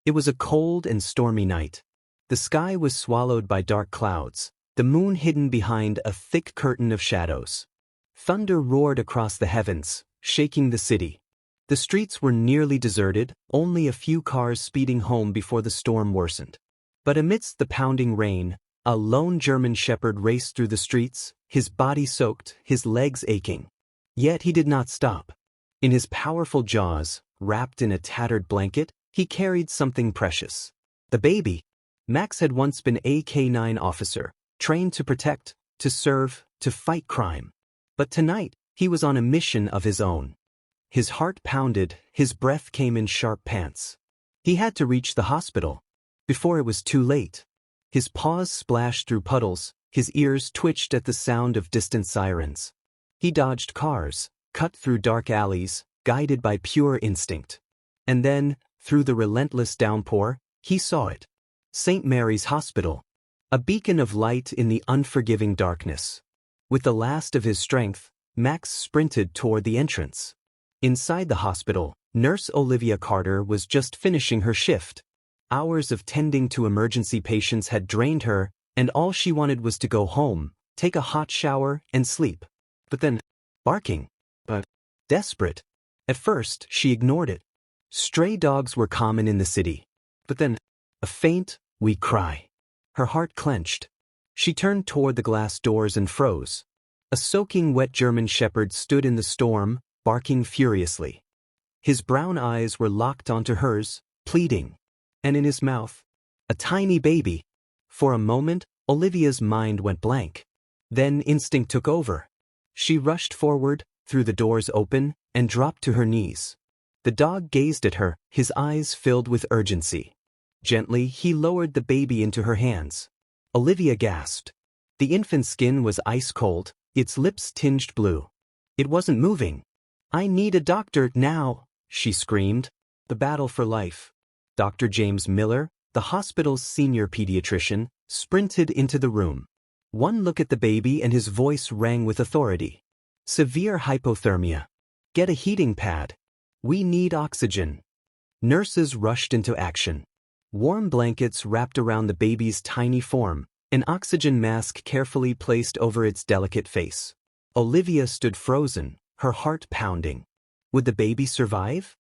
It was a cold and stormy night. The sky was swallowed by dark clouds, the moon hidden behind a thick curtain of shadows. Thunder roared across the heavens, shaking the city. The streets were nearly deserted, only a few cars speeding home before the storm worsened. But amidst the pounding rain, a lone German shepherd raced through the streets, his body soaked, his legs aching. Yet he did not stop. In his powerful jaws, wrapped in a tattered blanket, he carried something precious. The baby. Max had once been a K-9 officer, trained to protect, to serve, to fight crime. But tonight, he was on a mission of his own. His heart pounded, his breath came in sharp pants. He had to reach the hospital before it was too late. His paws splashed through puddles, his ears twitched at the sound of distant sirens. He dodged cars, cut through dark alleys, guided by pure instinct. And then, through the relentless downpour, he saw it. St. Mary's Hospital. A beacon of light in the unforgiving darkness. With the last of his strength, Max sprinted toward the entrance. Inside the hospital, Nurse Olivia Carter was just finishing her shift. Hours of tending to emergency patients had drained her, and all she wanted was to go home, take a hot shower, and sleep. But then, barking. But desperate. At first, she ignored it. Stray dogs were common in the city. But then, a faint, weak cry. Her heart clenched. She turned toward the glass doors and froze. A soaking wet German shepherd stood in the storm, barking furiously. His brown eyes were locked onto hers, pleading. And in his mouth, a tiny baby. For a moment, Olivia's mind went blank. Then instinct took over. She rushed forward, threw the doors open, and dropped to her knees. The dog gazed at her, his eyes filled with urgency. Gently, he lowered the baby into her hands. Olivia gasped. The infant's skin was ice cold, its lips tinged blue. It wasn't moving. "I need a doctor now," she screamed. The battle for life. Dr. James Miller, the hospital's senior pediatrician, sprinted into the room. One look at the baby and his voice rang with authority. "Severe hypothermia. Get a heating pad. We need oxygen." Nurses rushed into action. Warm blankets wrapped around the baby's tiny form, an oxygen mask carefully placed over its delicate face. Olivia stood frozen, her heart pounding. Would the baby survive?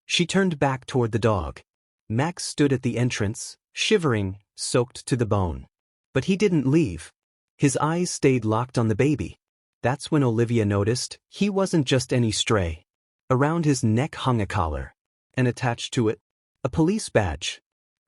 She turned back toward the dog. Max stood at the entrance, shivering, soaked to the bone. But he didn't leave. His eyes stayed locked on the baby. That's when Olivia noticed he wasn't just any stray. Around his neck hung a collar, and attached to it, a police badge.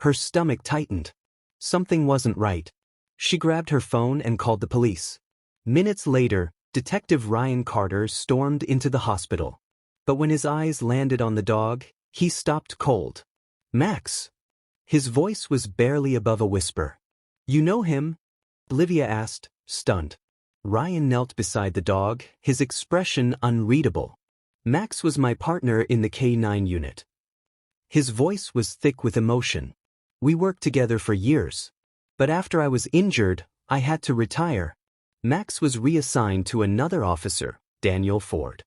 Her stomach tightened. Something wasn't right. She grabbed her phone and called the police. Minutes later, Detective Ryan Carter stormed into the hospital. But when his eyes landed on the dog, he stopped cold. "Max." His voice was barely above a whisper. "You know him?" Olivia asked, stunned. Ryan knelt beside the dog, his expression unreadable. "Max was my partner in the K-9 unit." His voice was thick with emotion. "We worked together for years. But after I was injured, I had to retire." Max was reassigned to another officer, Daniel Ford.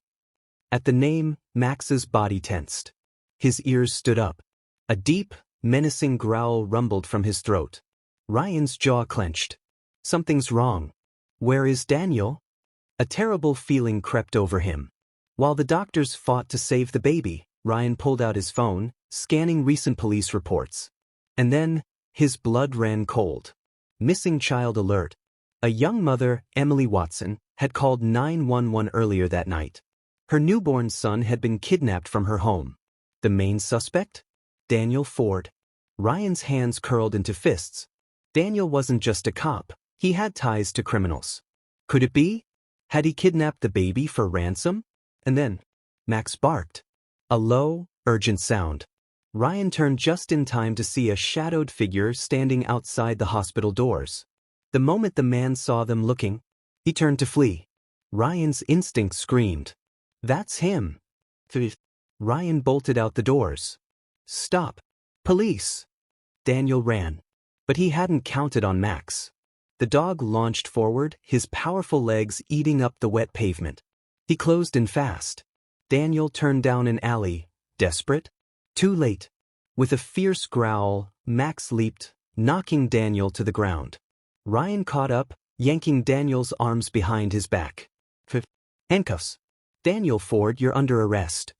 At the name, Max's body tensed. His ears stood up. A deep, menacing growl rumbled from his throat. Ryan's jaw clenched. "Something's wrong. Where is Daniel?" A terrible feeling crept over him. While the doctors fought to save the baby, Ryan pulled out his phone, scanning recent police reports. And then, his blood ran cold. Missing child alert. A young mother, Emily Watson, had called 911 earlier that night. Her newborn son had been kidnapped from her home. The main suspect? Daniel Ford. Ryan's hands curled into fists. Daniel wasn't just a cop. He had ties to criminals. Could it be? Had he kidnapped the baby for ransom? And then, Max barked. A low, urgent sound. Ryan turned just in time to see a shadowed figure standing outside the hospital doors. The moment the man saw them looking, he turned to flee. Ryan's instinct screamed. "That's him." Ryan bolted out the doors. "Stop. Police." Daniel ran. But he hadn't counted on Max. The dog launched forward, his powerful legs eating up the wet pavement. He closed in fast. Daniel turned down an alley, desperate. Too late. With a fierce growl, Max leaped, knocking Daniel to the ground. Ryan caught up, yanking Daniel's arms behind his back. Handcuffs. Daniel Ford, you're under arrest.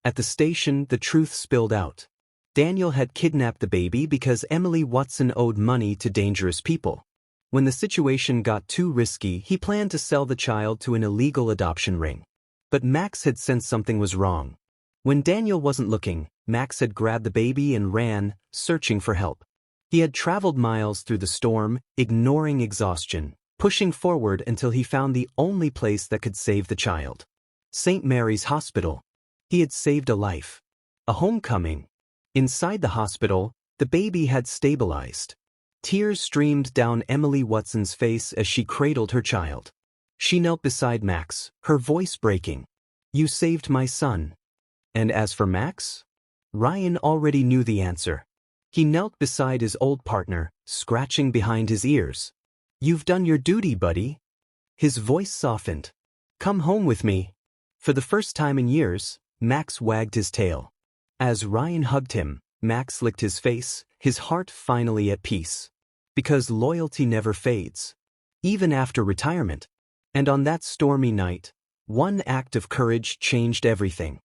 At the station, the truth spilled out. Daniel had kidnapped the baby because Emily Watson owed money to dangerous people. When the situation got too risky, he planned to sell the child to an illegal adoption ring. But Max had sensed something was wrong. When Daniel wasn't looking, Max had grabbed the baby and ran, searching for help. He had traveled miles through the storm, ignoring exhaustion, pushing forward until he found the only place that could save the child. St. Mary's Hospital. He had saved a life. A homecoming. Inside the hospital, the baby had stabilized. Tears streamed down Emily Watson's face as she cradled her child. She knelt beside Max, her voice breaking. "You saved my son." And as for Max? Ryan already knew the answer. He knelt beside his old partner, scratching behind his ears. "You've done your duty, buddy." His voice softened. "Come home with me." For the first time in years, Max wagged his tail. As Ryan hugged him, Max licked his face, his heart finally at peace. Because loyalty never fades. Even after retirement. And on that stormy night, one act of courage changed everything.